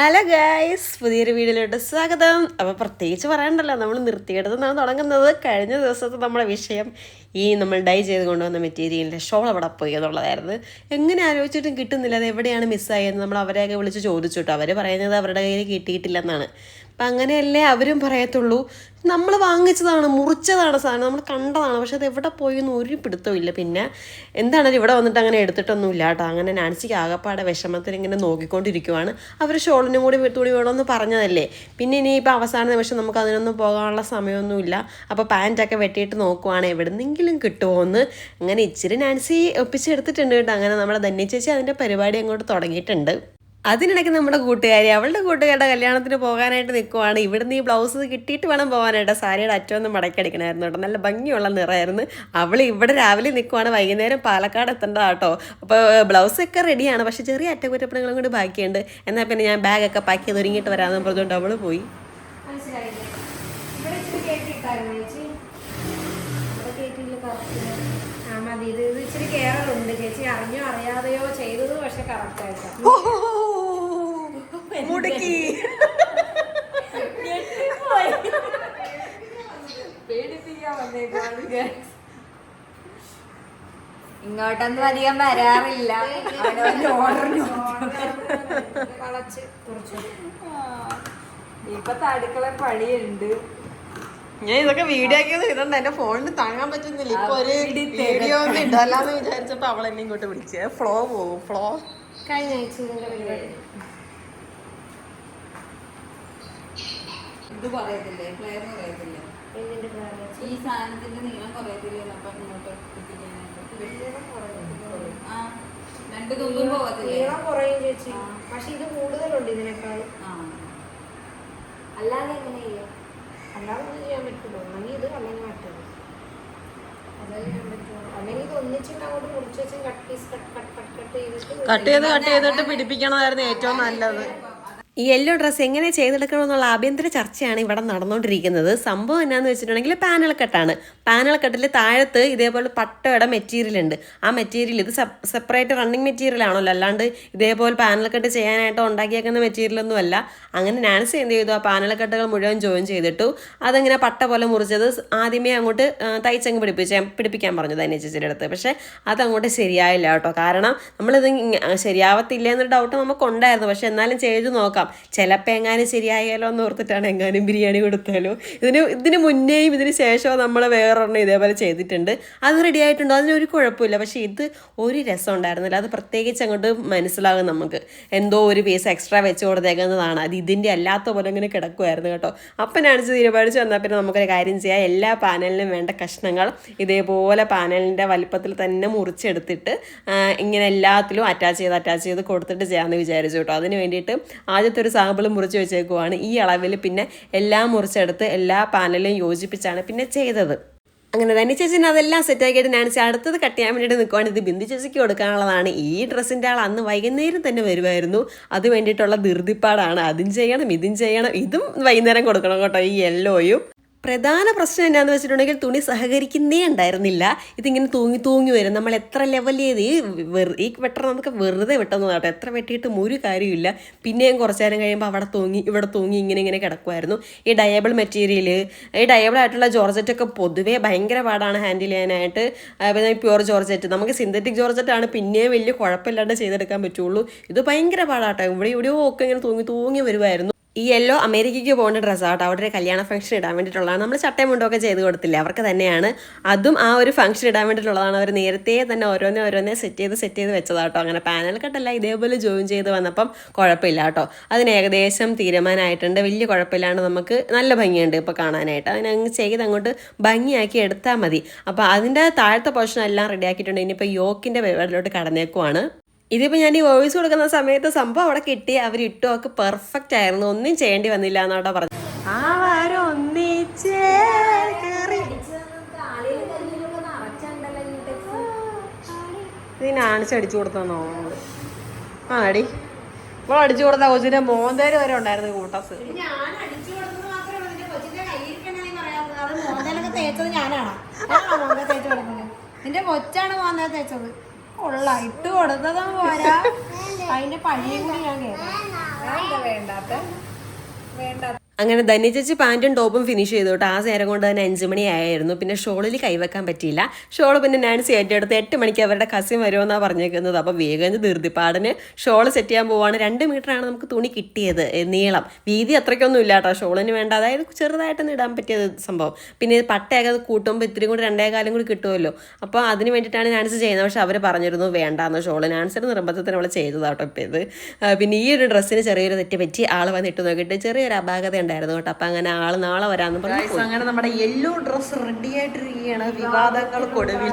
Hello guys, പുതിയൊരു വീഡിയോയിലോട്ട് സ്വാഗതം. അപ്പോൾ പ്രത്യേകിച്ച് പറയണ്ടല്ലോ, നമ്മൾ നിർത്തിയെടുത്താണ് തുടങ്ങുന്നത്. കഴിഞ്ഞ ദിവസത്തെ നമ്മുടെ വിഷയം നമ്മൾ ഡൈ ചെയ്ത് കൊണ്ടുവന്ന മെറ്റീരിയലിൻ്റെ ഷോൾ അവിടെ പോയി എന്നുള്ളതായിരുന്നു. എങ്ങനെ ആലോചിച്ചിട്ടും കിട്ടുന്നില്ല, അത് എവിടെയാണ് മിസ്സായതെന്ന് നമ്മൾ അവരെയൊക്കെ വിളിച്ച് ചോദിച്ചു കേട്ടോ. അവർ പറയുന്നത് അവരുടെ കയ്യിൽ കിട്ടിയിട്ടില്ലെന്നാണ്. അപ്പം അങ്ങനെയല്ലേ അവരും പറയത്തുള്ളൂ. നമ്മൾ വാങ്ങിച്ചതാണ്, മുറിച്ചതാണ് സാധനം, നമ്മൾ കണ്ടതാണ്, പക്ഷെ അത് എവിടെ പോയെന്ന് ഒരു പിടുത്തവും ഇല്ല. പിന്നെ എന്താണെങ്കിലും ഇവിടെ വന്നിട്ട് അങ്ങനെ എടുത്തിട്ടൊന്നുമില്ല കേട്ടോ. അങ്ങനെ നാൻസിക്ക് ആകപ്പാടെ വിഷമത്തിൽ ഇങ്ങനെ നോക്കിക്കൊണ്ടിരിക്കുവാണ്. അവർ ഷോളിനും കൂടി തുണി വേണമെന്ന് പറഞ്ഞതല്ലേ. പിന്നെ ഇനിയിപ്പോൾ അവസാന നിമിഷം നമുക്ക് അതിനൊന്നും പോകാനുള്ള സമയമൊന്നുമില്ല. അപ്പോൾ പാൻറ്റൊക്കെ വെട്ടിയിട്ട് നോക്കുവാണ് എവിടെന്നെങ്കിലും കിട്ടുമോ എന്ന്. അങ്ങനെ ഇച്ചിരി നാൻസി ഒപ്പിച്ചെടുത്തിട്ടുണ്ട് കേട്ടോ. അങ്ങനെ നമ്മുടെ ധന്യ ചേച്ചി അതിൻ്റെ പരിപാടി അങ്ങോട്ട് തുടങ്ങിയിട്ടുണ്ട്. അതിനിടയ്ക്ക് നമ്മുടെ കൂട്ടുകാരി അവളുടെ കൂട്ടുകാരുടെ കല്യാണത്തിന് പോകാനായിട്ട് നിൽക്കുവാണ്. ഇവിടുന്ന് ഈ ബ്ലൗസ് കിട്ടിയിട്ട് വേണം പോകാനായിട്ട്. സാരിയുടെ അറ്റമൊന്നും മടക്കിയടിക്കണമായിരുന്നു കേട്ടോ, നല്ല ഭംഗിയുള്ള നിറമായിരുന്നു. അവൾ ഇവിടെ രാവിലെ നിൽക്കുവാണ്, വൈകുന്നേരം പാലക്കാട് എത്തേണ്ടതാണ് കേട്ടോ. അപ്പോൾ ബ്ലൗസൊക്കെ റെഡിയാണ്, പക്ഷേ ചെറിയ അറ്റകുറ്റപ്പണികളും കൂടി ബാക്കിയുണ്ട്. എന്നാൽ പിന്നെ ഞാൻ ബാഗൊക്കെ പാക്ക് ചെയ്ത് ഒരുങ്ങിയിട്ട് വരാമെന്ന് പറഞ്ഞുകൊണ്ട് അവൾ പോയി. ഇത് ഇച്ചിരി കേരളുണ്ട് ചേച്ചി, അറിഞ്ഞോ അറിയാതെയോ ചെയ്തത്, പക്ഷെ കറക്റ്റ് ആയിട്ടാണ്. ഇങ്ങോട്ടൊന്നും അധികം വരാറില്ല. വളച്ച് കുറച്ചു ഇപ്പത്തെ അടുക്കള പണിയുണ്ട്. ഞാൻ ഇതൊക്കെ വീഡിയോ ആക്കിയത് ഇതുണ്ട്, എന്റെ ഫോണിന് താങ്ങാൻ പറ്റുന്നില്ല. ഇപ്പൊ ഒരു വീഡിയോ ഒന്നും ഇടല്ലാന്ന് വിചാരിച്ചപ്പോ അവൾ എന്നെ ഇങ്ങോട്ട് വിളിച്ചേ. ഫ്ലോ പോകും, ഫ്ലോ കഴിഞ്ഞ ആഴ്ച ഇത് പറയത്തില്ലേ, ഫ്ലെയർ പറയത്തില്ലേ, ഈ സാധനത്തിന്റെ നീളം കുറയത്തില്ലേ, അപ്പൊ ഇങ്ങോട്ട് രണ്ട് തുമ്പും പോകത്തില്ലേ, നീളം കുറയും ചേച്ചി. പക്ഷെ ഇത് കൂടുതലുണ്ട് ഇതിനേക്കാൾ. അല്ലാതെ എങ്ങനെ ചെയ്യാം? അല്ലാതെ ഒന്നും ചെയ്യാൻ പറ്റുള്ളൂ. ഒന്നെങ്കിൽ ഇത് അല്ലെങ്കിൽ മറ്റത്, അതല്ലേ ചെയ്യാൻ പറ്റുള്ളൂ. അല്ലെങ്കിൽ ഇത് ഒന്നിച്ചിട്ട് അങ്ങോട്ട് മുറിച്ച് വെച്ച് കട്ട് പീസ് കട്ട് ചെയ്തിട്ട് പിടിപ്പിക്കണമായിരുന്നു ഏറ്റവും നല്ലത്. ഈ യെല്ലോ ഡ്രസ്സ് എങ്ങനെ ചെയ്തെടുക്കണമെന്നുള്ള ആഭ്യന്തര ചർച്ചയാണ് ഇവിടെ നടന്നുകൊണ്ടിരിക്കുന്നത്. സംഭവം എന്നാന്ന് വെച്ചിട്ടുണ്ടെങ്കിൽ പാനൽ കട്ടാണ്. പാനൽ കട്ടിൽ താഴത്ത് ഇതേപോലെ പട്ടയുടെ മെറ്റീരിയൽ ഉണ്ട്. ആ മെറ്റീരിയൽ ഇത് സെപ്പറേറ്റ് റണ്ണിങ് മെറ്റീരിയൽ ആണല്ലോ, അല്ലാണ്ട് ഇതേപോലെ പാനൽ കട്ട് ചെയ്യാനായിട്ട് ഉണ്ടാക്കിയേക്കുന്ന മെറ്റീരിയലൊന്നും അല്ല. അങ്ങനെ നാൻസി എന്ത് ചെയ്തു, ആ പാനൽ കട്ടുകൾ മുഴുവൻ ജോയിൻ ചെയ്തിട്ടു. അതങ്ങനെ പട്ട പോലെ മുറിച്ചത് ആദ്യമേ അങ്ങോട്ട് തയ്ച്ചങ്ങ് പിടിപ്പിക്കാൻ പറഞ്ഞു ധന്യ ചേച്ചിയുടെ അടുത്ത്. പക്ഷേ അതങ്ങോട്ട് ശരിയായില്ല കേട്ടോ. കാരണം നമ്മളിത് ശരിയാവത്തില്ല എന്നൊരു ഡൗട്ട് നമുക്കുണ്ടായിരുന്നു. പക്ഷെ എന്നാലും ചെയ്ത് നോക്കാം, ചിലപ്പോൾ എങ്ങാനും ശരിയായാലോ എന്ന് ഓർത്തിട്ടാണ് എങ്ങാനും ബിരിയാണി കൊടുത്താലോ. ഇതിന് മുന്നേയും ഇതിന് ശേഷവും നമ്മൾ വേറൊരെണ്ണം ഇതേപോലെ ചെയ്തിട്ടുണ്ട്. അത് റെഡി ആയിട്ടുണ്ടോ, അതിനൊരു കുഴപ്പമില്ല. പക്ഷേ ഇത് ഒരു രസം ഉണ്ടായിരുന്നില്ല. അത് പ്രത്യേകിച്ച് അങ്ങോട്ട് മനസ്സിലാകും നമുക്ക്. എന്തോ ഒരു പീസ് എക്സ്ട്രാ വെച്ച് കൊടുത്തേക്കുന്നതാണ്, അത് ഇതിൻ്റെ അല്ലാത്ത പോലെ ഇങ്ങനെ കിടക്കുമായിരുന്നു കേട്ടോ. അപ്പം നാണിച്ച് തീരുമാനിച്ച് വന്നാൽ പിന്നെ നമുക്കൊരു കാര്യം ചെയ്യാം, എല്ലാ പാനലിനും വേണ്ട കഷ്ണങ്ങൾ ഇതേപോലെ പാനലിൻ്റെ വലിപ്പത്തിൽ തന്നെ മുറിച്ചെടുത്തിട്ട് ഇങ്ങനെ എല്ലാത്തിലും അറ്റാച്ച് ചെയ്ത് കൊടുത്തിട്ട് ചെയ്യാമെന്ന് വിചാരിച്ചു കേട്ടോ. അതിന് വേണ്ടിയിട്ട് ആദ്യത്തെ ഒരു സാമ്പിൾ മുറിച്ച് വെച്ചേക്കുവാണ്. ഈ അളവിൽ പിന്നെ എല്ലാം മുറിച്ചെടുത്ത് എല്ലാ പാനലും യോജിപ്പിച്ചാണ് പിന്നെ ചെയ്തത്. അങ്ങനെ തന്നെ ചേച്ചിന് അതെല്ലാം സെറ്റാക്കിയിട്ട് നാൻസി അടുത്തത് കട്ട് ചെയ്യാൻ വേണ്ടിയിട്ട് നിൽക്കുവാണ്. ഇത് ബിന്ദു ചേച്ചിക്ക് കൊടുക്കാനുള്ളതാണ്. ഈ ഡ്രസ്സിൻ്റെ ആൾ അന്ന് വൈകുന്നേരം തന്നെ വരുമായിരുന്നു. അത് വേണ്ടിയിട്ടുള്ള ധൃതിപ്പാടാണ്. അതും ചെയ്യണം, ഇതും വൈകുന്നേരം കൊടുക്കണം കേട്ടോ. ഈ യെല്ലോയും പ്രധാന പ്രശ്നം എന്നാന്ന് വെച്ചിട്ടുണ്ടെങ്കിൽ തുണി സഹകരിക്കുന്നേ ഉണ്ടായിരുന്നില്ല. ഇതിങ്ങനെ തൂങ്ങി വരും. നമ്മൾ എത്ര ലെവൽ ചെയ്ത് ഈ വെട്ടർ നമുക്ക് വെറുതെ വെട്ടുന്നത് കേട്ടോ. എത്ര വെട്ടിയിട്ടും ഒരു കാര്യമില്ല. പിന്നെയും കുറച്ച് നേരം കഴിയുമ്പോൾ അവിടെ തൂങ്ങി ഇവിടെ തൂങ്ങി ഇങ്ങനെ കിടക്കുമായിരുന്നു. ഈ ഡയബിൾ മെറ്റീരിയൽ, ഈ ഡയബിൾ ആയിട്ടുള്ള ജോർജറ്റൊക്കെ പൊതുവേ ഭയങ്കര പാടാണ് ഹാൻഡിൽ ചെയ്യാനായിട്ട്. പിന്നെ പ്യുവർ ജോർജറ്റ്, നമുക്ക് സിന്തറ്റിക് ജോർജറ്റാണ് പിന്നെയും വലിയ കുഴപ്പമില്ലാണ്ട് ചെയ്തെടുക്കാൻ പറ്റുള്ളൂ. ഇത് ഭയങ്കര പാടാട്ടോ. ഇവിടെയോ ഒക്കെ ഇങ്ങനെ തൂങ്ങി വരുമായിരുന്നു. ഈ യെല്ലോ അമേരിക്കയ്ക്ക് പോകേണ്ട ഡ്രസ്സാട്ടോ. അവിടെ ഒരു കല്യാണ ഫംഗ്ഷൻ ഇടാൻ വേണ്ടിയിട്ടുള്ളതാണ്. നമ്മൾ ചട്ടയും മുണ്ടൊക്കെ ചെയ്ത് കൊടുത്തില്ലേ, അവർക്ക് തന്നെയാണ്. അതും ആ ഒരു ഫംഗ്ഷൻ ഇടാൻ വേണ്ടിയിട്ടുള്ളതാണ്. അവർ നേരത്തെ തന്നെ ഓരോന്നേ സെറ്റ് ചെയ്ത് വെച്ചതാട്ടോ. അങ്ങനെ പാനൽ കട്ടല്ല, ഇതേപോലെ ജോയിൻ ചെയ്ത് വന്നപ്പം കുഴപ്പമില്ല കേട്ടോ. അതിന് ഏകദേശം തീരുമാനമായിട്ടുണ്ട്. വലിയ കുഴപ്പമില്ലാണ്ട് നമുക്ക് നല്ല ഭംഗിയുണ്ട് ഇപ്പോൾ കാണാനായിട്ട്. അതിനങ്ങ് ചെയ്ത് അങ്ങോട്ട് ഭംഗിയാക്കി എടുത്താൽ മതി. അപ്പോൾ അതിൻ്റെ താഴത്തെ പോർഷൻ എല്ലാം റെഡി ആക്കിയിട്ടുണ്ട്. ഇനിയിപ്പോൾ യോക്കിൻ്റെ പരിപാടിയിലോട്ട് കടന്നേക്കുവാണ്. ഇതിപ്പോൾ ഞാൻ ഈ വോയിസ് കൊടുക്കുന്ന സമയത്ത് സംഭവം അവിടെ കിട്ടി. അവർ ഇട്ടുമൊക്കെ പെർഫെക്റ്റ് ആയിരുന്നു, ഒന്നും ചെയ്യേണ്ടി വന്നില്ല എന്നാട്ടോ പറഞ്ഞു. ഇതിനാണിച്ച് അടിച്ചു കൊടുത്തോ അടി. ഇപ്പോൾ അടിച്ചു കൊടുത്ത കൊച്ചിന്റെ മോന്തേര് വരെ ഉണ്ടായിരുന്നു കൂട്ടസ്. നിന്റെ കൊച്ചാണ് മോന്തേ തേച്ചത്. കൊള്ള ഇട്ട് കൊടുത്തതും പോരാ, അതിന്റെ പഴിയും കൂടി ഞാൻ കേൾക്കാം. വേണ്ടാത്ത വേണ്ട. അങ്ങനെ ധന്യ ചേച്ചി പാൻറ്റും ടോപ്പും ഫിനിഷ് ചെയ്തു കേട്ടോ. ആ നേരം കൊണ്ട് തന്നെ 5 മണിയായിരുന്നു. പിന്നെ ഷോളിൽ കൈവെക്കാൻ പറ്റിയില്ല. ഷോൾ പിന്നെ നാൻസി ഏറ്റെടുത്ത് 8 മണിക്ക് അവരുടെ കസിൻ വരുമെന്നാണ് പറഞ്ഞേക്കുന്നത്. അപ്പോൾ വേഗം ധൃതിപ്പാടിന് ഷോൾ സെറ്റ് ചെയ്യാൻ പോവാണ്. 2 മീറ്ററാണ് നമുക്ക് തുണി കിട്ടിയത് നീളം. വീതി അത്രയ്ക്കൊന്നും ഇല്ല കേട്ടോ ഷോളിന് വേണ്ട. അതായത് ചെറുതായിട്ടൊന്ന് ഇടാൻ പറ്റിയത് സംഭവം. പിന്നെ പട്ടയൊക്കെ അത് കൂട്ടുമ്പോൾ ഇത്തിരി കൂടി 2 കാലം കൂടി കിട്ടുമല്ലോ. അപ്പോൾ അതിന് വേണ്ടിയിട്ടാണ് നാൻസി ചെയ്യുന്നത്. പക്ഷെ അവർ പറഞ്ഞിരുന്നു വേണ്ടാന്ന് ഷോൾ. നാൻസിയുടെ നിർബന്ധത്തിന് അവൾ ചെയ്തതാട്ടോ ഇപ്പോൾ ഇത്. പിന്നെ ഈ ഒരു ഡ്രസ്സിന് ചെറിയൊരു തെറ്റ് പറ്റി ആൾ വന്നിട്ട് നോക്കിയിട്ട് ചെറിയൊരു അപാകത ഉണ്ടായിരുന്നു കേട്ടോ. അപ്പം അങ്ങനെ ആൾ നാളെ വരാമെന്ന് പറഞ്ഞു. അങ്ങനെ നമ്മുടെ യെല്ലോ ഡ്രസ്സ് റെഡി ആയിട്ടിരിക്കുകയാണ്. വിവാദങ്ങൾക്കൊടുവിൽ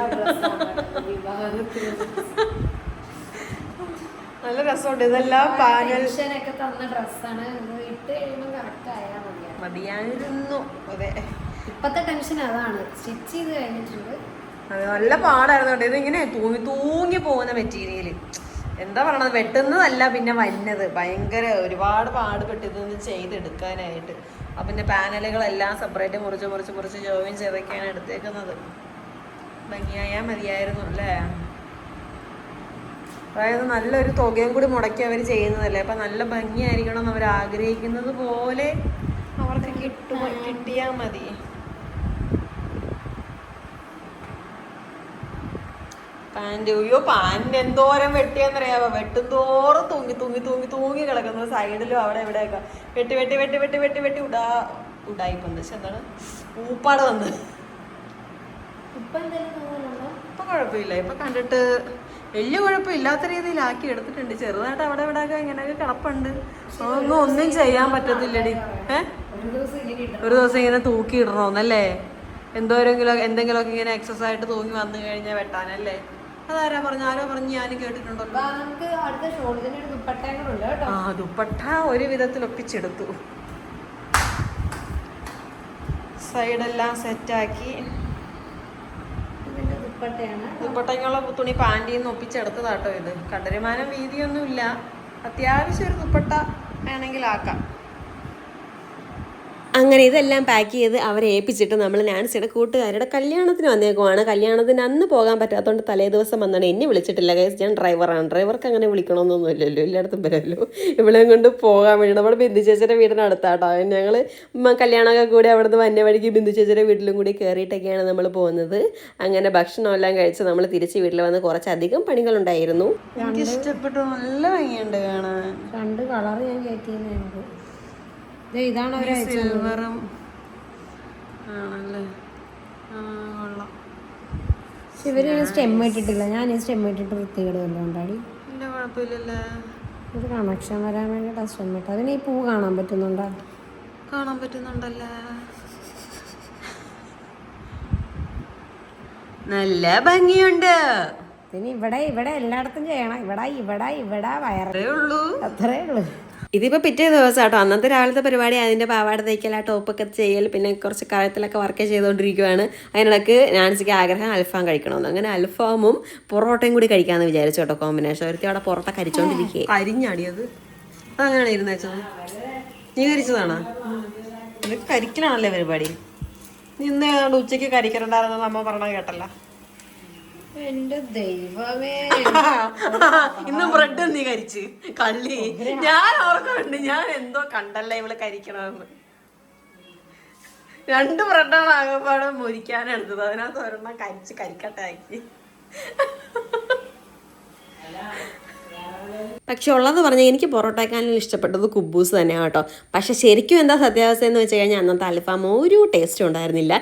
നല്ല രസമുണ്ട്. ഇതെല്ലാം പാനൽഷനൊക്കെ തന്ന ഡ്രസ്സാണ്. ഇട്ട് കഴിയുമ്പോൾ കറക്റ്റ് ആയാൽ മതിയായിരുന്നു. അതെ, ഇപ്പത്തെ ടെൻഷൻ അതാണ്. സ്റ്റിച്ച് ചെയ്ത് കഴിഞ്ഞിട്ടുണ്ട്. അതെ, നല്ല പാടായിരുന്നു കേട്ടോ. ഇതിങ്ങനെ തൂങ്ങി പോകുന്ന മെറ്റീരിയൽ. എന്താ പറയണത്, വെട്ടുന്നതല്ല പിന്നെ വന്നത്. ഭയങ്കര ഒരുപാട് പാടുപെട്ട് ഇതൊന്ന് ചെയ്തെടുക്കാനായിട്ട്. അപ്പം പിന്നെ പാനലുകളെല്ലാം സെപ്പറേറ്റ് മുറിച്ച് ജോയിൻ ചെയ്തൊക്കെയാണ് എടുത്തേക്കുന്നത്. ഭംഗിയായാൽ മതിയായിരുന്നു അല്ലേ. അതായത് നല്ലൊരു തുകയും കൂടി മുടക്കി അവർ ചെയ്യുന്നതല്ലേ. അപ്പം നല്ല ഭംഗിയായിരിക്കണം എന്ന് അവർ ആഗ്രഹിക്കുന്നത് പോലെ അവർക്ക് കിട്ടിയാൽ മതി. പാൻറ്, അയ്യോ പാൻറ് എന്തോരം വെട്ടിയാന്നറിയാമോ. വെട്ടുന്തോറും തൂങ്ങി കിടക്കുന്നു. സൈഡിലും അവിടെ എവിടെയൊക്കെ വെട്ടി ഉടായിപ്പന്ന്. പക്ഷെ എന്താണ് ഊപ്പാട് വന്ന്. ഇപ്പൊ കുഴപ്പമില്ല. ഇപ്പൊ കണ്ടിട്ട് വലിയ കുഴപ്പമില്ലാത്ത രീതിയിലാക്കി എടുത്തിട്ടുണ്ട്. ചെറുതായിട്ട് അവിടെ ഇവിടെയൊക്കെ ഇങ്ങനെയൊക്കെ കിടപ്പുണ്ട്. ഒന്നും ചെയ്യാൻ പറ്റത്തില്ലടി. ഒരു ദിവസം ഇങ്ങനെ തൂക്കി ഇടണമെന്നല്ലേ. എന്തെങ്കിലുമൊക്കെ ഇങ്ങനെ എക്സസൈസ് ആയിട്ട് തൂങ്ങി വന്നു കഴിഞ്ഞാൽ വെട്ടാനല്ലേ. അതാരാ പറഞ്ഞു? ആരോ പറഞ്ഞു, ഞാനും കേട്ടിട്ടുണ്ടല്ലോ. ആ ദുപ്പട്ട ഒരു വിധത്തിൽ ഒപ്പിച്ചെടുത്തു. സൈഡെല്ലാം സെറ്റാക്കി. ദുപ്പട്ടയ്ക്കുള്ള തുണി പാൻറ്റിൽ നിന്ന് ഒപ്പിച്ചെടുത്തതാട്ടോ ഇത്. കടരുമാനം വീതിയൊന്നുമില്ല. അത്യാവശ്യം ഒരു ദുപ്പട്ട വേണമെങ്കിൽ ആക്കാം. അങ്ങനെ ഇതെല്ലാം പാക്ക് ചെയ്ത് അവരെ ഏൽപ്പിച്ചിട്ട് നമ്മൾ നാൻസിയുടെ കൂട്ടുകാരുടെ കല്യാണത്തിന് വന്നേക്കുവാണ്. കല്യാണത്തിന് അന്ന് പോകാൻ പറ്റാത്തതുകൊണ്ട് തലേ ദിവസം വന്നാണ്. എന്നെ വിളിച്ചിട്ടില്ല ഗൈസ്. ഞാൻ ഡ്രൈവറാണ്. ഡ്രൈവർക്ക് അങ്ങനെ വിളിക്കണമെന്നൊന്നും ഇല്ലല്ലോ, എല്ലായിടത്തും വരാമല്ലോ. ഇവളെയും കൊണ്ട് പോകാൻ വേണ്ടി നമ്മുടെ ബിന്ദു ചേച്ചിയുടെ വീടിനടുത്താട്ടോ. ഞങ്ങൾ കല്യാണമൊക്കെ കൂടി അവിടുന്ന് വന്ന വഴിക്ക് ബിന്ദു ചേച്ചിയുടെ വീട്ടിലും കൂടി കയറിയിട്ടൊക്കെയാണ് നമ്മൾ പോകുന്നത്. അങ്ങനെ ഭക്ഷണമെല്ലാം കഴിച്ച് നമ്മൾ തിരിച്ച് വീട്ടിൽ വന്ന് കുറച്ചധികം പണികളുണ്ടായിരുന്നു. എനിക്ക് ഇഷ്ടപ്പെട്ടു. നല്ല ഭംഗിയുണ്ട് കാണാൻ. 2 കളർ ഞാൻ കയറ്റിയുന്നുണ്ട്. ഇതാണ് സിൽവറും ആണല്ലേ. ഇവര് സ്റ്റെം ഇട്ടിട്ടില്ല. ഞാൻ ഈ സ്റ്റെം ഇട്ടിട്ട് വൃത്തികേട് വല്ലോണ്ടാടി. ഇല്ല, കുഴപ്പമില്ലല്ലേ. ഒരു കണക്ഷൻ വരാൻ വേണ്ടിയിട്ട് സ്റ്റെം ഇട്ട്. അതിന് ഈ പൂ കാണാൻ പറ്റുന്നുണ്ടോ? കാണാൻ പറ്റുന്നുണ്ടല്ലേ. നല്ല ഭംഗിയുണ്ട്. പിന്നെ ഇവിടെ എല്ലായിടത്തും ചെയ്യണം. ഇവിടെ വയറേ ഉള്ളൂ. അത്രേ ഉള്ളൂ. ഇതിപ്പോൾ പിറ്റേ ദിവസം കേട്ടോ. അന്നത്തെ രാവിലത്തെ പരിപാടി അതിൻ്റെ പാവാട തയ്ക്കൽ, ആ ടോപ്പൊക്കെ ചെയ്യൽ, പിന്നെ കുറച്ച് കാര്യത്തിലൊക്കെ വർക്ക് ചെയ്തുകൊണ്ടിരിക്കുകയാണ്. അതിനിടയ്ക്ക് നാൻസിക്ക് ആഗ്രഹം അൽഫാം കഴിക്കണമെന്ന്. അങ്ങനെ അൽഫാമും പൊറോട്ടയും കൂടി കഴിക്കാമെന്ന് വിചാരിച്ചു കേട്ടോ. കോമ്പിനേഷൻ. ഒരുത്തി അവിടെ പൊറോട്ട കരിച്ചോണ്ടിരിക്കുക. കരിഞ്ഞാടിയത് അതങ്ങനെയാണ് ഇരുന്നേച്ചത്. നീ കരിച്ചതാണോ? നിനക്ക് കരിക്കലാണല്ലേ പരിപാടി. നീ ഇന്ന് ഉച്ചയ്ക്ക് കരിക്കലുണ്ടായിരുന്നെന്ന് അമ്മ പറഞ്ഞത് കേട്ടല്ലോ. എന്റെ ദൈവമേ, ഇന്ന് ബ്രെഡ് നീ കരിച്ച് കള്ളി. ഞാൻ ഓർക്കുന്നുണ്ട്, ഞാൻ എന്തോ കണ്ടല്ലേ ഇവള് കരിക്കണമെന്ന്. 2 ബ്രെഡാണ് ആകെപ്പാടെ മുരിക്കാനെടുത്തത്. അതിനകത്ത് ഒരെണ്ണം കരിക്കട്ടെ ആക്കി. പക്ഷെ ഉള്ളത് പറഞ്ഞാൽ എനിക്ക് പൊറോട്ടക്കാനും ഇഷ്ടപ്പെട്ടത് കുബൂസ് തന്നെയാണ് കേട്ടോ. പക്ഷെ ശരിക്കും എന്താ സത്യാവസ്ഥ എന്ന് വെച്ച് കഴിഞ്ഞാൽ അന്നത്തെ അൽഫാം ഒരു ടേസ്റ്റും ഉണ്ടായിരുന്നില്ല.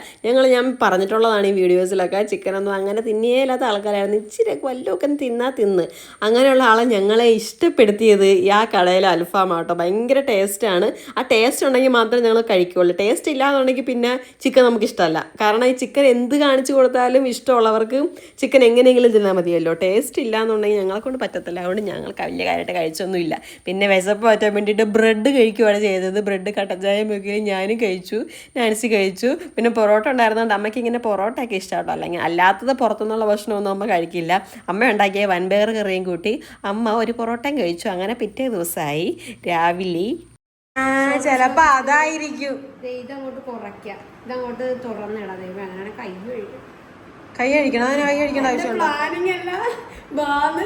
ഞാൻ പറഞ്ഞിട്ടുള്ളതാണ് ഈ വീഡിയോസിലൊക്കെ. ചിക്കനൊന്നും അങ്ങനെ തിന്നിയേലാത്ത ആൾക്കാരായിരുന്നു. ഇച്ചിരിയൊക്കെ വല്ലതൊക്കെ തിന്ന് അങ്ങനെയുള്ള ആളെ ഞങ്ങളെ ഇഷ്ടപ്പെടുത്തിയത് ആ കടയിലെ അൽഫാമാണ് കേട്ടോ. ഭയങ്കര ടേസ്റ്റാണ്. ആ ടേസ്റ്റ് ഉണ്ടെങ്കിൽ മാത്രമേ ഞങ്ങൾ കഴിക്കുകയുള്ളൂ. ടേസ്റ്റ് ഇല്ലാന്നുണ്ടെങ്കിൽ പിന്നെ ചിക്കൻ നമുക്ക് ഇഷ്ടമല്ല. കാരണം ഈ ചിക്കൻ എന്ത് കാണിച്ചു കൊടുത്താലും ഇഷ്ടമുള്ളവർക്ക് ചിക്കൻ എങ്ങനെയെങ്കിലും തിന്നാൽ മതിയല്ലോ. ടേസ്റ്റ് ഇല്ലാന്നുണ്ടെങ്കിൽ ഞങ്ങളെ കൊണ്ട് പറ്റത്തില്ല. അതുകൊണ്ട് ഞങ്ങൾക്ക് വലിയ കാര്യമായിട്ട് കഴിച്ചൊന്നുമില്ല. പിന്നെ വിശപ്പ് മാറ്റാൻ വേണ്ടിയിട്ട് ബ്രെഡ് കഴിക്കുകയാണ് ചെയ്തത്. ബ്രെഡ് കട്ടൻ ചായ വെക്കുകയും ഞാനും കഴിച്ചു, നാൻസി കഴിച്ചു. പിന്നെ പൊറോട്ട ഉണ്ടായിരുന്നതുകൊണ്ട് അമ്മയ്ക്ക് ഇങ്ങനെ പൊറോട്ടയൊക്കെ ഇഷ്ടമാട്ടോ. അല്ലെങ്കിൽ അല്ലാത്തത് പുറത്തുനിന്നുള്ള ഭക്ഷണമൊന്നും അമ്മ കഴിക്കില്ല. അമ്മ ഉണ്ടാക്കിയ വൻപയർ കറിയും കൂട്ടി അമ്മ ഒരു പൊറോട്ടയും കഴിച്ചു. അങ്ങനെ പിറ്റേ ദിവസമായി രാവിലെ. ചിലപ്പോൾ അതായിരിക്കും. ഇതങ്ങോട്ട് കുറയ്ക്കുക, ഇതങ്ങോട്ട് തുറന്നിടാം. ദൈവം അങ്ങനെ കൈ കഴിക്കണം. അതിന് കൈ കഴിക്കേണ്ട ആവശ്യമുണ്ടോ?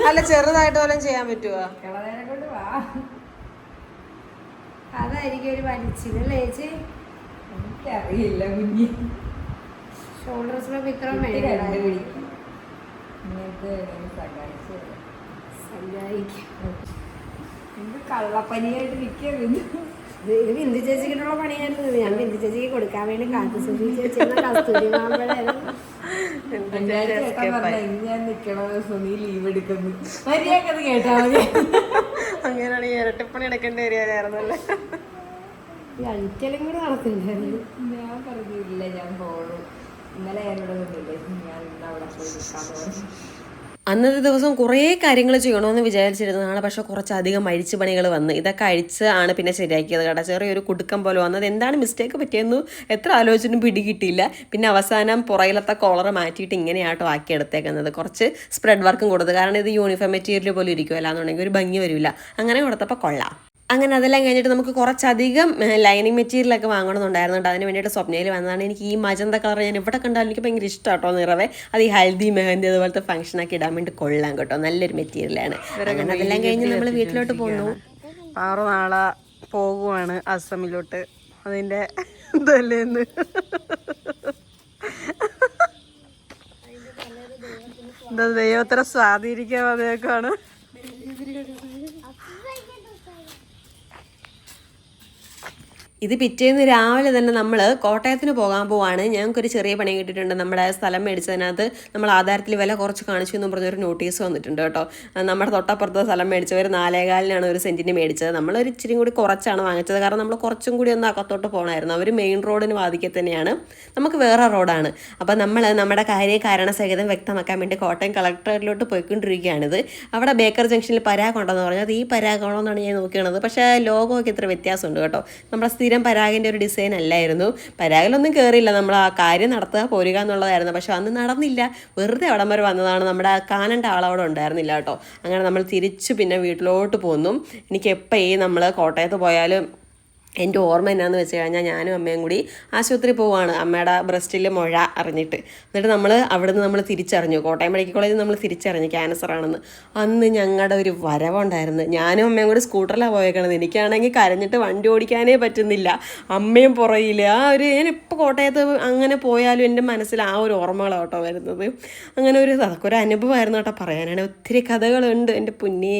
അല്ല ചെറുതായിട്ട് പോലും ചെയ്യാൻ പറ്റുമോ? അതായിരിക്കും ഒരു വലിച്ചില്ലേ ചേച്ചി? എനിക്കറിയില്ല കുഞ്ഞി. ഷോൾഡർ സ്ട്രാപ്പ് ഇത്ര കണ്ടുപിടിക്കും. ഇങ്ങനത്തെ സഹായിക്കും. എന്ത് കള്ളപ്പനിയായിട്ട് നിൽക്കുക ബിന്ദു. ഇത് ബിന്ദു ചേച്ചിക്കുള്ള പണിയായിരുന്നു. ഞാൻ ബിന്ദു ചേച്ചിക്ക് കൊടുക്കാൻ വേണ്ടി കാത്തു സൂക്ഷിച്ച് വെച്ചിരുന്ന കസ്തൂരി മാമ്പഴമായിരുന്നു. ഞാൻ നിക്കണ ദിവസം നീ ലീവ് എടുക്കുന്നു മര്യാദക്കത് കേട്ടാ മതി. അങ്ങനെയാണെങ്കിൽ ഇരട്ടിപ്പണി എടുക്കേണ്ടി വരികയായിരുന്നല്ലേ. ഈ അഴിക്കലും കൂടി നടക്കുന്നുണ്ടായിരുന്നു. ഞാൻ പറഞ്ഞില്ല ഞാൻ പോണു. ഇന്നലെ എന്നോട് കൊണ്ടില്ലേ ഞാൻ ഇന്ന് അവിടെ പോയി നിൽക്കാന്ന് പറഞ്ഞു. അന്നത്തെ ദിവസം കുറേ കാര്യങ്ങൾ ചെയ്യണമെന്ന് വിചാരിച്ചിരുന്നതാണ്. പക്ഷെ കുറച്ചധികം അഴിച്ചു പണികൾ വന്ന് ഇതൊക്കെ അഴിച്ച് ആണ് പിന്നെ ശരിയാക്കിയത് കേട്ടോ. ചെറിയൊരു കുടുക്കം പോലെ വന്നത്. എന്താണ് മിസ്റ്റേക്ക് പറ്റിയെന്ന് എത്ര ആലോചിച്ചിട്ടും പിടികിട്ടിയില്ല. പിന്നെ അവസാനം പുറയിലത്തെ കോളർ മാറ്റിയിട്ട് ഇങ്ങനെയാട്ടോ ആക്കിയെടുത്തേക്കുന്നത്. കുറച്ച് സ്പ്രെഡ് വർക്കും കൊടുത്തത്. കാരണം ഇത് യൂണിഫോം മെറ്റീരിയൽ പോലെ ഇരിക്കുമല്ലോ, എന്നുണ്ടെങ്കിൽ ഒരു ഭംഗി വരില്ല. അങ്ങനെ കൊടുത്തപ്പോൾ കൊള്ളാം. അങ്ങനെ അതെല്ലാം കഴിഞ്ഞിട്ട് നമുക്ക് കുറച്ചധികം ലൈനിങ് മെറ്റീരിയലൊക്കെ വാങ്ങണമെന്നുണ്ടായിരുന്നു കേട്ടോ. അതിന് വേണ്ടിയിട്ട് സ്വപ്നയിൽ വന്നതാണ്. എനിക്ക് ഈ മജന്ത കളർ ഞാൻ ഇവിടെ കണ്ടാലും എനിക്ക് ഭയങ്കര ഇഷ്ടം കേട്ടോ നിറവേ. അത് ഈ ഹൽദി മെഹന്തി അതുപോലത്തെ ഫംഗ്ഷനൊക്കെ ഇടാൻ വേണ്ടി കൊള്ളാം കേട്ടോ. നല്ലൊരു മെറ്റീരിയലാണ്. അങ്ങനെ അതെല്ലാം കഴിഞ്ഞ് നമ്മൾ വീട്ടിലോട്ട് പോന്നു. പാറു നാളെ പോകുവാണ് അസമിലോട്ട്. അതിൻ്റെ ഇതല്ലേന്ന് എന്താ ദൈവത്തിനെ സ്വാധീനിക്കാൻ വന്നേക്കാണ്. ഇത് പിറ്റേന്ന് രാവിലെ തന്നെ നമ്മൾ കോട്ടയത്തിന് പോകാൻ പോവാണ്. ഞങ്ങൾക്കൊരു ചെറിയ പണി കിട്ടിയിട്ടുണ്ട്. നമ്മുടെ സ്ഥലം മേടിച്ചതിനകത്ത് നമ്മൾ ആധാരത്തിൽ വില കുറച്ച് കാണിച്ചു എന്ന് പറഞ്ഞൊരു നോട്ടീസ് വന്നിട്ടുണ്ട് കേട്ടോ. നമ്മുടെ തൊട്ടപ്പുറത്തെ സ്ഥലം മേടിച്ചവർ 4.25 ഒരു സെൻറ്റിന് മേടിച്ചത്. നമ്മളൊരു ഇച്ചിരി കൂടി കുറച്ചാണ് വാങ്ങിച്ചത്. കാരണം നമ്മൾ കുറച്ചും കൂടി ഒന്ന് അകത്തോട്ട് പോകണമായിരുന്നു. അവർ മെയിൻ റോഡിന് വാതിക്കെ തന്നെയാണ്, നമുക്ക് വേറെ റോഡാണ്. അപ്പോൾ നമ്മൾ നമ്മുടെ കാരണസഹിതം വ്യക്തമാക്കാൻ വേണ്ടി കോട്ടയം കളക്ടറേറ്റിലോട്ട് പോയിക്കൊണ്ടിരിക്കുകയാണിത്. അവിടെ ബേക്കർ ജംഗ്ഷനിൽ പരാഗുണ്ടെന്ന് പറഞ്ഞത് ഈ പരാഗാണോന്നാണ് ഞാൻ നോക്കിയത്. പക്ഷേ ലോഗോയ്ക്ക് ഇത്ര വ്യത്യാസമുണ്ട് കേട്ടോ. നമ്മുടെ സ്ഥിരം പരാഗിൻ്റെ ഒരു ഡിസൈൻ അല്ലായിരുന്നു. പരാഗിലൊന്നും കയറിയില്ല. നമ്മൾ ആ കാര്യം നടത്തുക പോരുക എന്നുള്ളതായിരുന്നു. പക്ഷെ അന്ന് നടന്നില്ല. വെറുതെ അവിടം വരെ വന്നതാണ്. നമ്മുടെ കാണേണ്ട ആളവിടെ ഉണ്ടായിരുന്നില്ല കേട്ടോ. അങ്ങനെ നമ്മൾ തിരിച്ച് പിന്നെ വീട്ടിലോട്ട് പോന്നു. എനിക്ക് എപ്പോൾ നമ്മൾ കോട്ടയത്ത് പോയാലും എൻ്റെ ഓർമ്മ എന്നാന്ന് വെച്ച് കഴിഞ്ഞാൽ ഞാനും അമ്മയും കൂടി ആശുപത്രി പോവുകയാണ്. അമ്മയുടെ ബ്രസ്റ്റിൽ മുഴ അറിഞ്ഞിട്ട്. എന്നിട്ട് നമ്മൾ തിരിച്ചറിഞ്ഞു. കോട്ടയം മെഡിക്കൽ കോളേജിൽ നമ്മൾ തിരിച്ചറിഞ്ഞു ക്യാൻസർ ആണെന്ന്. അന്ന് ഞങ്ങളുടെ ഒരു വരവുണ്ടായിരുന്നു. ഞാനും അമ്മയും കൂടി സ്കൂട്ടറിലാണ് പോയേക്കണത്. എനിക്കാണെങ്കിൽ കരഞ്ഞിട്ട് വണ്ടി ഓടിക്കാനേ പറ്റുന്നില്ല. അമ്മയും പുറയില്ല. ഞാനിപ്പോൾ കോട്ടയത്ത് അങ്ങനെ പോയാലും എൻ്റെ മനസ്സിൽ ആ ഒരു ഓർമ്മകളാണ് കേട്ടോ വരുന്നത്. അങ്ങനെ അതൊക്കെ ഒരു അനുഭവമായിരുന്നു കേട്ടോ. പറയാനാണ് ഒത്തിരി കഥകളുണ്ട് എൻ്റെ പുന്നേ.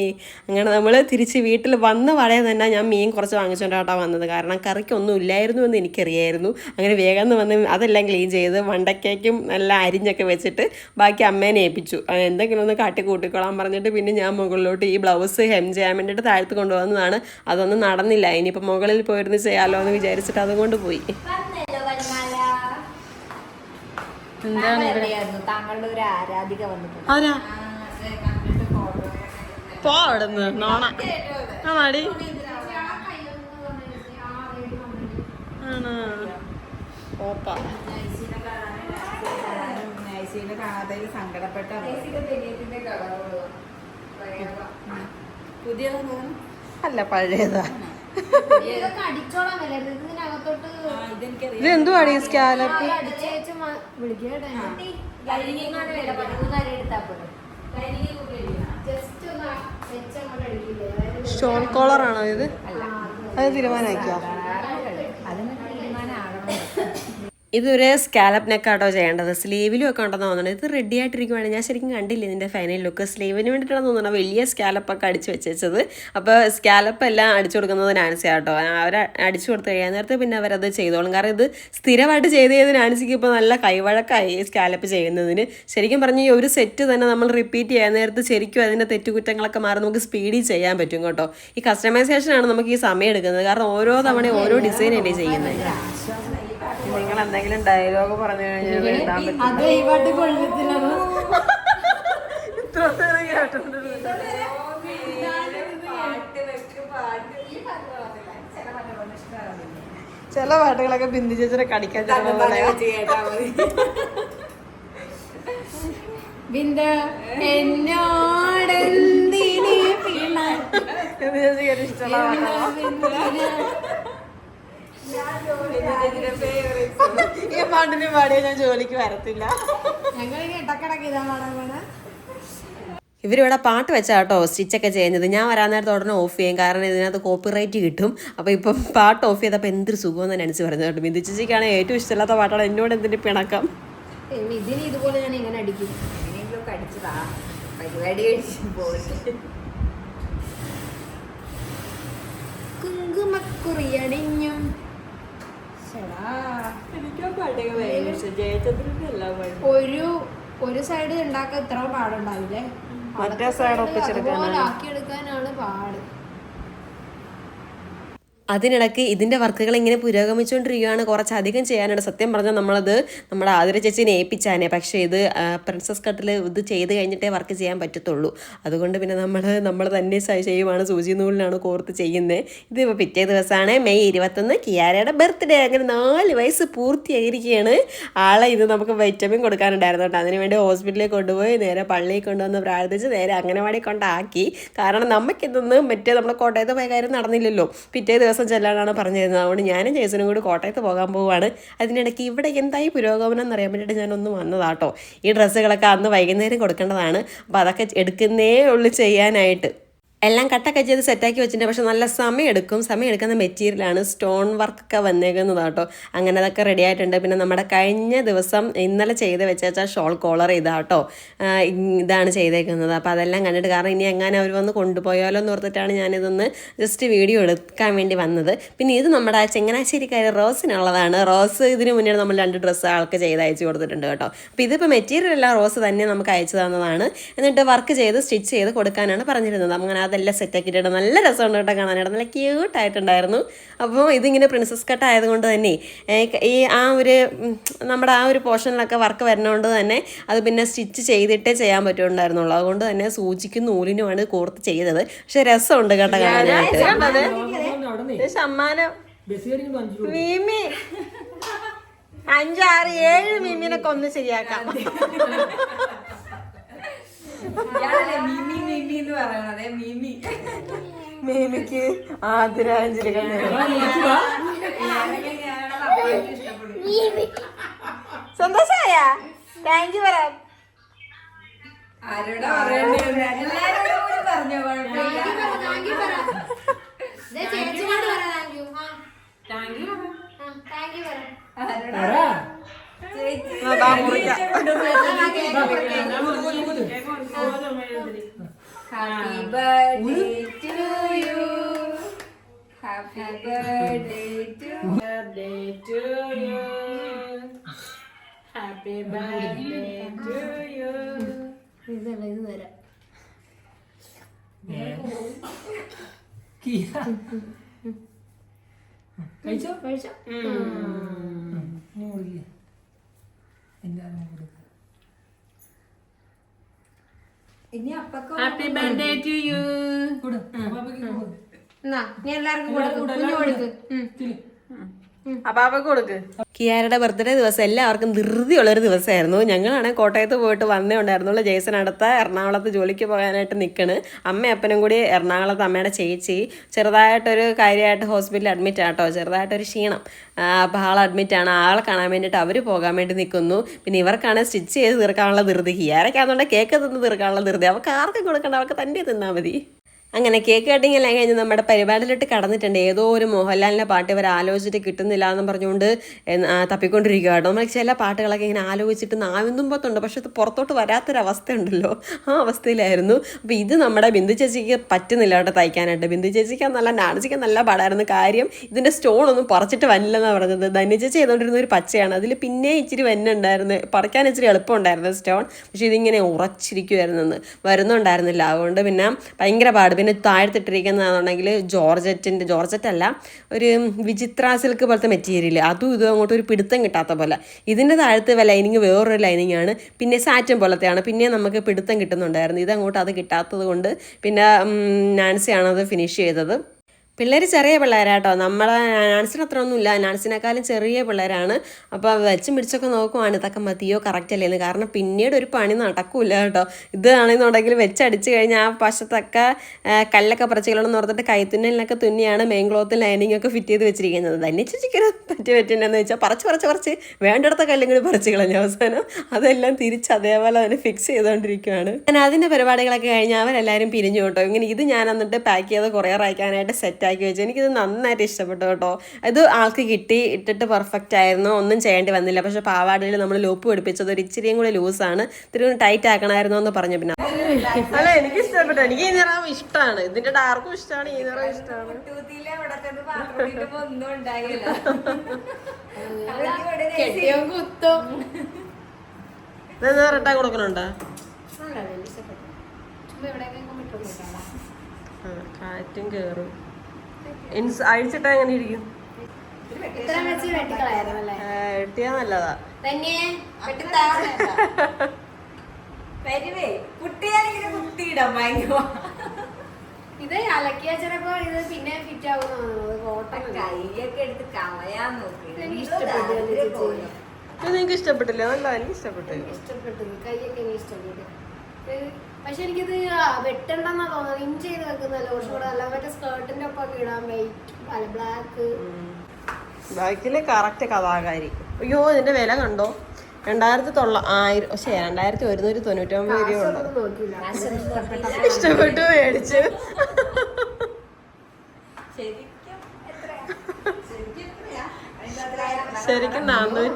അങ്ങനെ നമ്മൾ തിരിച്ച് വീട്ടിൽ വന്ന വഴയെ തന്നെ ഞാൻ മീൻ കുറച്ച് വാങ്ങിച്ചുകൊണ്ടാട്ടോ വന്നത്. കാരണം കറിക്കൊന്നും ഇല്ലായിരുന്നു എന്ന് എനിക്കറിയായിരുന്നു. അങ്ങനെ വേഗം വന്ന് അതെല്ലാം ക്ലീൻ ചെയ്ത് വണ്ടക്കേക്കും നല്ല അരിഞ്ഞൊക്കെ വെച്ചിട്ട് ബാക്കി അമ്മേനെ ഏൽപ്പിച്ചു. എന്തെങ്കിലും ഒന്ന് കാട്ടി കൂട്ടിക്കോളാൻ പറഞ്ഞിട്ട് പിന്നെ ഞാൻ മുകളിലോട്ട് ഈ ബ്ലൗസ് ഹെം ചെയ്യാൻ വേണ്ടിയിട്ട് താഴത്ത് കൊണ്ടുവന്നതാണ്. അതൊന്നും നടന്നില്ല. ഇനിയിപ്പോൾ മുകളിൽ പോയിരുന്ന് ചെയ്യാമല്ലോ എന്ന് വിചാരിച്ചിട്ട് അതുകൊണ്ട് പോയി. താങ്കളുടെ ഒരു ആരാധിക വന്നിട്ടുണ്ട്. ആരാ പോ അവിടെ നിന്ന് നോണ ആണാടി ആണ് ഓപ്പ കാണാതെ സങ്കടപ്പെട്ട പുതിയ അല്ല പഴയതാ. അടിച്ചോളാൻ ഇതിനകത്തോട്ട് ഇത് എന്തുവാടി സ്കാലപ്പ്? സ്റ്റോൺ കോളർ ആണോ ഇത്? അത് തീരുമാനമാക്കിയോ? ഇതൊരു സ്കാലപ്പ് നെക്കാട്ടോ ചെയ്യേണ്ടത്. സ്ലീവിലും ഒക്കെ ഉണ്ടെന്ന് തോന്നുന്നത്. ഇത് റെഡി ആയിട്ടിരിക്കുവാണ്. ഞാൻ ശരിക്കും കണ്ടില്ല ഇതിൻ്റെ ഫൈനൽ ലുക്ക്. സ്ലീവിന് വേണ്ടിയിട്ടാണ് തോന്നുന്നത് വലിയ സ്കാലപ്പൊക്കെ അടിച്ച് വെച്ചത്. അപ്പോൾ സ്കാലപ്പ് എല്ലാം അടിച്ചു കൊടുക്കുന്നത് നാൻസി കേട്ടോ. അവർ അടിച്ചു കൊടുത്ത് കഴിയാൻ നേരത്തെ പിന്നെ അവരത് ചെയ്തോളും. കാരണം ഇത് സ്ഥിരമായിട്ട് ചെയ്ത് നാൻസിക്ക് ഇപ്പോൾ നല്ല കൈവഴക്കായി സ്കാലപ്പ് ചെയ്യുന്നതിന്. ശരിക്കും പറഞ്ഞ് ഈ ഒരു സെറ്റ് തന്നെ നമ്മൾ റിപ്പീറ്റ് ചെയ്യാൻ നേരത്ത് ശരിക്കും അതിൻ്റെ തെറ്റുകുറ്റങ്ങളൊക്കെ മാറി നമുക്ക് സ്പീഡിൽ ചെയ്യാൻ പറ്റും കേട്ടോ. ഈ കസ്റ്റമൈസേഷനാണ് നമുക്ക് ഈ സമയം എടുക്കുന്നത്. കാരണം ഓരോ തവണയും ഓരോ ഡിസൈനല്ലേ ചെയ്യുന്നത്. നിങ്ങൾ എന്തെങ്കിലും ഡയലോഗ് പറഞ്ഞു കഴിഞ്ഞാൽ എഴുതാൻ പറ്റും. ചില പാട്ടുകളൊക്കെ ബിന്ദു ചേച്ചിനെ കടിക്കാൻ ഈ പാട്ടിന് പാടിയ ഞാൻ ജോലിക്ക് വരത്തില്ല. ഞങ്ങൾ ഇടക്കിടക്ക് ഇതാ പാടാൻ. ഇവരിവിടെ പാട്ട് വെച്ചാൽ കേട്ടോ സ്റ്റിച്ചൊക്കെ ചെയ്യുന്നത്. ഞാൻ വരാൻ നേരത്തെ ഉടനെ ഓഫ് ചെയ്യും, കാരണം ഇതിനകത്ത് കോപ്പിറൈറ്റ് കിട്ടും. അപ്പോൾ ഇപ്പം പാട്ട് ഓഫ് ചെയ്തപ്പോൾ എന്തൊരു സുഖമെന്ന് അനുസരിച്ച് പറഞ്ഞു കേട്ടോ. ബിന്ദു ചേച്ചിക്കാണെങ്കിൽ ഏറ്റവും ഇഷ്ടമില്ലാത്ത പാട്ടാണ്, എന്നോട് എന്തിൻ്റെ പിണക്കം. ഇതിന് ഇതുപോലെ ഞാൻ ഇങ്ങനെ അടിക്കും. എങ്ങനെയെങ്കിലും അടിച്ചതാ പരിപാടി കഴിച്ച് പോയിട്ട്. കുങ്കുമക്കുറിയണിഞ്ഞും ഒരു സൈഡ് ഉണ്ടാക്കാൻ ഇത്ര പാടുണ്ടാവില്ലേ, മറ്റേ സൈഡ് ഒപ്പിച്ചെടുക്കാനാണ്. ആക്കിയെടുക്കാനാണ് പാട്. അതിനിടയ്ക്ക് ഇതിൻ്റെ വർക്കുകൾ ഇങ്ങനെ പുരോഗമിച്ചുകൊണ്ടിരിക്കുകയാണ്. കുറച്ചധികം ചെയ്യാനുണ്ട്. സത്യം പറഞ്ഞാൽ നമ്മളത് നമ്മുടെ ആതിര ചേച്ചീനെ ഏൽപ്പിച്ചാനേ, പക്ഷേ ഇത് പ്രിൻസസ് കട്ടിൽ ഇത് ചെയ്ത് കഴിഞ്ഞിട്ടേ വർക്ക് ചെയ്യാൻ പറ്റത്തുള്ളൂ. അതുകൊണ്ട് പിന്നെ നമ്മൾ തന്നെ ചെയ്യുവാണ്. സൂചി നൂലിനാണ് കോർത്ത് ചെയ്യുന്നത്. ഇതിപ്പോൾ പിറ്റേ ദിവസമാണ് മെയ് 21, കിയാരയുടെ ബർത്ത്ഡേ. അങ്ങനെ 4 വയസ്സ് പൂർത്തിയായിരിക്കുകയാണ്. ആളെ ഇത് നമുക്ക് വൈറ്റമിൻ കൊടുക്കാനുണ്ടായിരുന്നു കേട്ടോ. അതിനുവേണ്ടി ഹോസ്പിറ്റലിൽ കൊണ്ടുപോയി നേരെ പള്ളിയിൽ കൊണ്ടുവന്ന് പ്രാർത്ഥിച്ച് നേരെ അംഗനവാടി കൊണ്ടാക്കി. കാരണം നമുക്കിതൊന്നും മറ്റേ നമ്മുടെ കോട്ടയത്ത് പോയ കാര്യം നടന്നില്ലല്ലോ. പിറ്റേ ദിവസം ചെല്ലാനാണ് പറഞ്ഞിരുന്നത്. അതുകൊണ്ട് ഞാനും ജേസനും കൂടി കോട്ടയത്ത് പോകാൻ പോവുകയാണ്. അതിനിടയ്ക്ക് ഇവിടെ എന്തായി പുരോഗമനം എന്നറിയാൻ വേണ്ടിയിട്ട് ഞാനൊന്ന് വന്നതാട്ടോ. ഈ ഡ്രസ്സുകളൊക്കെ അന്ന് വൈകുന്നേരം കൊടുക്കേണ്ടതാണ്. അപ്പോൾ അതൊക്കെ എടുക്കുന്നേ ഉള്ളൂ ചെയ്യാനായിട്ട്. എല്ലാം കട്ടൊക്കെ ചെയ്ത് സെറ്റാക്കി വെച്ചിട്ടുണ്ട്. പക്ഷെ നല്ല സമയം എടുക്കുന്ന മെറ്റീരിയലാണ്. സ്റ്റോൺ വർക്കൊക്കെ വന്നേക്കുന്നത് കേട്ടോ. അങ്ങനെ അതൊക്കെ റെഡി ആയിട്ടുണ്ട്. പിന്നെ നമ്മുടെ കഴിഞ്ഞ ദിവസം ഇന്നലെ ചെയ്ത് വെച്ചാൽ ഷോൾ കോളർ ഇതാട്ടോ, ഇതാണ് ചെയ്തേക്കുന്നത്. അപ്പോൾ അതെല്ലാം കണ്ടിട്ട്, കാരണം ഇനി എങ്ങനെ അവർ വന്ന് കൊണ്ടുപോയാലോ എന്ന് ഓർത്തിട്ടാണ് ഞാനിതൊന്ന് ജസ്റ്റ് വീഡിയോ എടുക്കാൻ വേണ്ടി വന്നത്. പിന്നെ ഇത് നമ്മുടെ ചങ്ങനാശ്ശേരിക്കാർ റോസിനുള്ളതാണ്. റോസ് ഇതിന് മുന്നേ നമ്മൾ 2 ഡ്രസ്സ് ആൾക്ക് ചെയ്ത് അയച്ചു കൊടുത്തിട്ടുണ്ട് കേട്ടോ. അപ്പോൾ ഇതിപ്പോൾ മെറ്റീരിയൽ എല്ലാം റോസ് തന്നെ നമുക്ക് അയച്ചു തന്നതാണ്. എന്നിട്ട് വർക്ക് ചെയ്ത് സ്റ്റിച്ച് ചെയ്ത് കൊടുക്കാനാണ് പറഞ്ഞിരുന്നത്. അങ്ങനെ അതെല്ലാം സെറ്റാക്കിയിട്ടുണ്ട്. നല്ല രസമുണ്ട് കേട്ടോ കാണാനായിട്ട്, നല്ല ക്യൂട്ടായിട്ടുണ്ടായിരുന്നു. അപ്പോൾ ഇതിങ്ങനെ പ്രിൻസസ് കട്ട് ആയതുകൊണ്ട് തന്നെ ഈ നമ്മുടെ ആ ഒരു പോർഷനിലൊക്കെ വർക്ക് വരുന്നതുകൊണ്ട് തന്നെ അത് പിന്നെ സ്റ്റിച്ച് ചെയ്തിട്ടേ ചെയ്യാൻ പറ്റുന്നുണ്ടായിരുന്നുള്ളൂ. അതുകൊണ്ട് തന്നെ സൂചിക്കും നൂലിനുമാണ് കോർത്ത് ചെയ്തത്. പക്ഷെ രസമുണ്ട് കേട്ടോ കാണാനായിട്ട്. സമ്മാനം മീമി 5, 6, 7 മീമിനൊക്കെ ഒന്ന് ശരിയാക്കാം. മീമിക്ക് ആദരാഞ്ജലികൾ. സന്തോഷമായ താങ്ക് യു പറയാം. ആരോടാ പറയണ്ടേ? എല്ലാരോടും കൂടി പറഞ്ഞോ, കുഴപ്പമില്ല. Happy birthday to you. Happy birthday to you. Birthday to you. Happy birthday to you. ഇത് തരാം. കഴിച്ചോ കഴിച്ചോ? ഇനി അപ്പൊക്കെ ഹാപ്പി ബർത്ത്ഡേ ടു യു. എന്നാ നീ എല്ലാവർക്കും കൊടുക്കും. അപ്പാപ്പ കൊടുക്ക്. കിയാരയുടെ ബർത്ത്ഡേ ദിവസം എല്ലാവർക്കും ധൃതിയുള്ളൊരു ദിവസമായിരുന്നു. ഞങ്ങളാണെങ്കിൽ കോട്ടയത്ത് പോയിട്ട് വന്നേ ഉണ്ടായിരുന്നുള്ളൂ. ജേസൺ അടുത്ത എറണാകുളത്ത് ജോലിക്ക് പോകാനായിട്ട് നിൽക്കണ്. അമ്മയും അപ്പനും കൂടി എറണാകുളത്ത്, അമ്മയുടെ ചേച്ചി ചെറുതായിട്ടൊരു കാര്യമായിട്ട് ഹോസ്പിറ്റലിൽ അഡ്മിറ്റ് ആട്ടോ, ചെറുതായിട്ടൊരു ക്ഷീണം. അപ്പോൾ ആൾ അഡ്മിറ്റാണ്. ആളെ കാണാൻ വേണ്ടിയിട്ട് അവർ പോകാൻ വേണ്ടി നിൽക്കുന്നു. പിന്നെ ഇവർക്കാണ് സ്റ്റിച്ച് ചെയ്ത് തീർക്കാനുള്ള ധൃതി. കിയാരൊക്കെയാണെന്നുണ്ടെങ്കിൽ കേക്ക് തിന്ന് തീർക്കാനുള്ള ധൃതി. അവർക്ക് ആർക്കും കൊടുക്കണ്ട, അവർക്ക് തന്നെ തിന്നാൽ മതി. അങ്ങനെ കേക്ക് കട്ടിങ് എല്ലാം കഴിഞ്ഞ് നമ്മുടെ പരിപാടിയിലിട്ട് കടന്നിട്ടുണ്ട്. ഏതോ ഒരു മോഹൻലാലിൻ്റെ പാട്ട് ഇവർ ആലോചിച്ചിട്ട് കിട്ടുന്നില്ല എന്ന് പറഞ്ഞുകൊണ്ട് തപ്പിക്കൊണ്ടിരിക്കുക കേട്ടോ. നമ്മൾ ചില പാട്ടുകളൊക്കെ ഇങ്ങനെ ആലോചിച്ചിട്ട് നാവിന്തുമ്പത്തുണ്ട്, പക്ഷെ ഇത് പുറത്തോട്ട് വരാത്തൊരവസ്ഥയുണ്ടല്ലോ, ആ അവസ്ഥയിലായിരുന്നു. അപ്പോൾ ഇത് നമ്മുടെ ബിന്ദു ചേച്ചിക്ക് പറ്റുന്നില്ല കേട്ടോ തയ്ക്കാനായിട്ട്. ബിന്ദു ചേച്ചിക്ക് നല്ല നാണിച്ചിക്ക് നല്ല പാടായിരുന്നു. കാര്യം ഇതിൻ്റെ സ്റ്റോണൊന്നും പറിച്ചിട്ട് വന്നില്ലെന്നാണ് പറഞ്ഞത്. ധന്യ ചേച്ചി ചെയ്തുകൊണ്ടിരുന്ന ഒരു പച്ചയാണ്, അതിൽ പിന്നെ ഇച്ചിരി വന്നുണ്ടായിരുന്നു, പറിക്കാൻ ഇച്ചിരി എളുപ്പമുണ്ടായിരുന്നു സ്റ്റോൺ. പക്ഷെ ഇതിങ്ങനെ ഉറച്ചിരിക്കുമായിരുന്നു, വരുന്നുണ്ടായിരുന്നില്ല. അതുകൊണ്ട് പിന്നെ ഭയങ്കര പാട്. പിന്നെ താഴത്തിട്ടിരിക്കുന്നതാണെന്നുണ്ടെങ്കിൽ ജോർജറ്റല്ല, ഒരു വിചിത്ര സിൽക്ക് പോലത്തെ മെറ്റീരിയൽ, അതും ഇതും അങ്ങോട്ട് ഒരു പിടുത്തം കിട്ടാത്ത പോലെ. ഇതിൻ്റെ താഴത്ത് ലൈനിങ് വേറൊരു ലൈനിങ് ആണ്, പിന്നെ സാറ്റൻ പോലത്തെയാണ്, പിന്നെ നമുക്ക് പിടുത്തം കിട്ടുന്നുണ്ടായിരുന്നു. ഇതങ്ങോട്ട് അത് കിട്ടാത്തത് കൊണ്ട് പിന്നെ നാൻസിയാണ് അത് ഫിനിഷ് ചെയ്തത്. പിള്ളേർ ചെറിയ പിള്ളേരാട്ടോ, നമ്മളെ നാൻസിന് അത്ര ഒന്നുമില്ല, നാൻസിനേക്കാളും ചെറിയ പിള്ളേരാണ്. അപ്പോൾ വെച്ചും പിടിച്ചൊക്കെ നോക്കുവാണ് ഇതൊക്കെ മതിയോ കറക്റ്റ് അല്ലേന്ന്. കാരണം പിന്നീട് ഒരു പണി നടക്കൂല കേട്ടോ. ഇതാണെന്നുണ്ടെങ്കിൽ വെച്ചടിച്ച് കഴിഞ്ഞാൽ ആ വശത്തൊക്കെ കല്ലൊക്കെ പറിച്ചുകളെന്ന് ഓർത്തിട്ട് കൈത്തുന്നലിനൊക്കെ തുന്നിയാണ് മെയിൻ ക്ലോത്ത് ലൈനിങ് ഒക്കെ ഫിറ്റ് ചെയ്ത് വെച്ചിരിക്കുന്നത്. തന്നെ ചിക്കന് പറ്റിയെന്ന് വെച്ചാൽ പറിച്ച് വേണ്ടിടത്ത കല്ലും കൂടി പറിച്ച് കളഞ്ഞു. അവസാനം അതെല്ലാം തിരിച്ച് അതേപോലെ തന്നെ ഫിക്സ് ചെയ്തുകൊണ്ടിരിക്കുകയാണ്. ഞാൻ അതിൻ്റെ പരിപാടികളൊക്കെ കഴിഞ്ഞാൽ അവരെല്ലാവരും പിരിഞ്ഞു കേട്ടോ. ഇങ്ങനെ ഇത് ഞാൻ എന്നിട്ട് പാക്ക് ചെയ്ത് കൊറിയർ അയക്കാനായിട്ട് സെറ്റാക്കി വെച്ചു. എനിക്കിത് നന്നായിട്ട് ഇഷ്ടപ്പെട്ടു കേട്ടോ. ഇത് ആൾക്ക് കിട്ടി, ഇട്ടിട്ട് പെർഫെക്റ്റ് ആയിരുന്നു, ഒന്നും ചെയ്യേണ്ടി വന്നില്ല. പക്ഷെ പാവാടയിൽ നമ്മൾ ലൂപ്പ് പിടിപ്പിച്ചത് ഒരു ഇച്ചിരിയും കൂടി ലൂസാണ്, ഇത്തിരി ടൈറ്റ് ആക്കണമായിരുന്നു എന്ന് പറഞ്ഞു. പിന്നെ അല്ല എനിക്ക് ഇഷ്ടപ്പെട്ടു, എനിക്ക് ഈ നിറം ഇഷ്ടമാണ്, ഇതിന്റെ ഡാർക്കും ഇഷ്ടമാണ്, ഈ നിറം ഇഷ്ടമാണ്. ഒന്നും ഉണ്ടാകില്ല. ഇതെന്താ റിട്ടേൺ കൊടുക്കണുണ്ടോ? കാറ്റും കേറും. അഴിച്ചിട്ടാ എങ്ങനെ ഇരിക്കും? വെട്ടിയാ നല്ലതാ. ഇത് അലക്കിയ ചിലപ്പോ ഇത് പിന്നെ ഫിറ്റ് ആവുന്ന കൈയൊക്കെ എടുത്ത് കളയാൻ നോക്കി. നിങ്ങൾക്ക് ഇഷ്ടപ്പെട്ടില്ല? നല്ല എനിക്ക് ഇഷ്ടപ്പെട്ടു. കൈയൊക്കെ എനിക്ക് ഇഷ്ടപ്പെട്ടു. പക്ഷെ എനിക്കിത് വെട്ടണ്ടെന്നാ തോന്നുന്നത്. ഇഞ്ച് ചെയ്ത് വെക്കുന്നല്ലോ കുറച്ചും കൂടെ. അല്ല മറ്റേ സ്കേർട്ടിന്റെ ഒപ്പം ഇടാൻ വൈറ്റ് അല്ല ബ്ലാക്ക്. ബാക്കില് കറക്റ്റ് കഥാകാരി. അയ്യോ ഇതിന്റെ വില കണ്ടോ? 2199 രൂപയുള്ളൂ. ഇഷ്ടപ്പെട്ടു, മേടിച്ചു. ശരിക്കും 400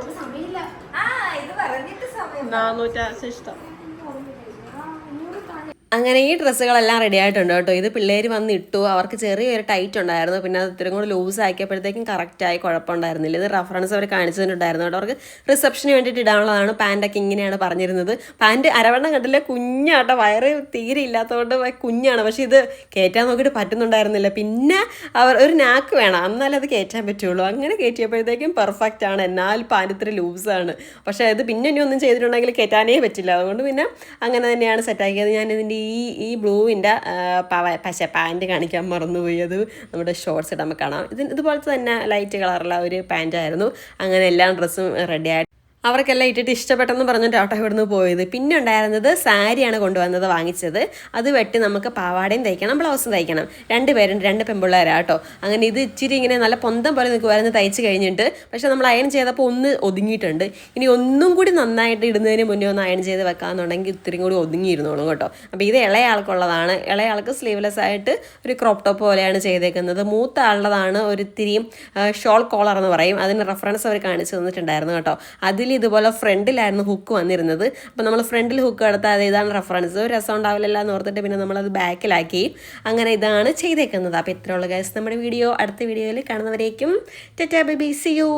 ഇഷ്ടം. അങ്ങനെ ഈ ഡ്രസ്സുകളെല്ലാം റെഡി ആയിട്ടുണ്ട് കേട്ടോ. ഇത് പിള്ളേർ വന്ന് ഇട്ടു. അവർക്ക് ചെറിയൊരു ടൈറ്റ് ഉണ്ടായിരുന്നു, പിന്നെ അത് ഇത്തിരി കൂടെ ലൂസ് ആക്കിയപ്പോഴത്തേക്കും കറക്റ്റായി, കുഴപ്പമുണ്ടായിരുന്നില്ല. ഇത് റെഫറൻസ് അവർ കാണിച്ചിട്ടുണ്ടായിരുന്നു കേട്ടോ. അവർക്ക് റിസപ്ഷന് വേണ്ടിയിട്ട് ഇടാനുള്ളതാണ്. പാൻറ്റൊക്കെ ഇങ്ങനെയാണ് പറഞ്ഞിരുന്നത്. പാൻറ്റ് അരവണ്ണം കണ്ടില്ല, കുഞ്ഞാട്ടോ, വയറ് തീരെ ഇല്ലാത്തതുകൊണ്ട് കുഞ്ഞാണ്. പക്ഷേ ഇത് കയറ്റാൻ നോക്കിയിട്ട് പറ്റുന്നുണ്ടായിരുന്നില്ല. പിന്നെ അവർ ഒരു നാക്ക് വേണം, എന്നാലും അത് കയറ്റാൻ പറ്റുള്ളൂ. അങ്ങനെ കയറ്റിയപ്പോഴത്തേക്കും പെർഫെക്റ്റ് ആണ്. എന്നാൽ പാൻറ്റ് ഇത്തിരി ലൂസാണ്. പക്ഷേ ഇത് പിന്നെ ഇനി ഒന്നും ചെയ്തിട്ടുണ്ടെങ്കിൽ കയറ്റാനേ പറ്റില്ല. അതുകൊണ്ട് പിന്നെ അങ്ങനെ തന്നെയാണ് സെറ്റാക്കിയത്. ഞാൻ ഇതിൻ്റെ ഈ ബ്ലൂവിൻ്റെ പാൻറ്റ് കാണിക്കാൻ മറന്നുപോയി. അത് നമ്മുടെ ഷോർട്സ് ഇടുമ്പോൾ കാണാം. ഇതുപോലത്തെ തന്നെ ലൈറ്റ് കളറുള്ള ഒരു പാൻറ്റായിരുന്നു. അങ്ങനെ എല്ലാ ഡ്രസ്സും റെഡിയായിട്ട് അവർക്കെല്ലാം ഇട്ടിട്ട് ഇഷ്ടപ്പെട്ടെന്ന് പറഞ്ഞിട്ട് ആട്ടോ ഇവിടുന്ന് പോയത്. പിന്നെ ഉണ്ടായിരുന്നത് സാരിയാണ് കൊണ്ടുവന്നത്, വാങ്ങിച്ചത്. അത് വെട്ടി നമുക്ക് പാവാടയും തയ്ക്കണം, ബ്ലൗസും തയ്ക്കണം. 2 പേരുണ്ട്, 2 പെൺപിള്ളേരാട്ടോ. അങ്ങനെ ഇത് ഇച്ചിരി ഇങ്ങനെ നല്ല പൊന്തം പോലെ നിൽക്കുമായിരുന്നു തയ്ച്ച് കഴിഞ്ഞിട്ട്. പക്ഷെ നമ്മൾ അയൺ ചെയ്തപ്പോൾ ഒന്ന് ഒതുങ്ങിയിട്ടുണ്ട്. ഇനി ഒന്നും കൂടി നന്നായിട്ട് ഇടുന്നതിന് മുന്നേ ഒന്ന് അയൺ ചെയ്ത് വെക്കാമെന്നുണ്ടെങ്കിൽ ഇത്തിരി കൂടി ഒതുങ്ങിയിരുന്നോളും കേട്ടോ. അപ്പോൾ ഇത് ഇളയാൾക്കുള്ളതാണ്. ഇളയാൾക്ക് സ്ലീവ്ലെസ് ആയിട്ട് ഒരു ക്രോപ്പ് ടോപ്പ് പോലെയാണ് ചെയ്തേക്കുന്നത്. മൂത്ത ആളുള്ളതാണ് ഒരു ഇത്തിരിയും ഷോൾ കോളർ എന്ന് പറയും. അതിന് റെഫറൻസ് അവർ കാണിച്ചു തന്നിട്ടുണ്ടായിരുന്നു കേട്ടോ. അതിൽ ഇതുപോലെ ഫ്രണ്ടിലായിരുന്നു ഹുക്ക് വന്നിരുന്നത്. അപ്പോൾ നമ്മൾ ഫ്രണ്ടിൽ ഹുക്ക് എടുത്താൽ ഇതാണ് റെഫറൻസ്. ഒരു രസം ഉണ്ടാവില്ല എന്ന് ഓർത്തിട്ട് പിന്നെ നമ്മളത് ബാക്കിലാക്കി. അങ്ങനെ ഇതാണ് ചെയ്തേക്കുന്നത്. അപ്പോൾ ഇത്രയുള്ള ഗൈസ് നമ്മുടെ വീഡിയോ. അടുത്ത വീഡിയോയിൽ കാണുന്നവരേക്കും tata bye bye, see U.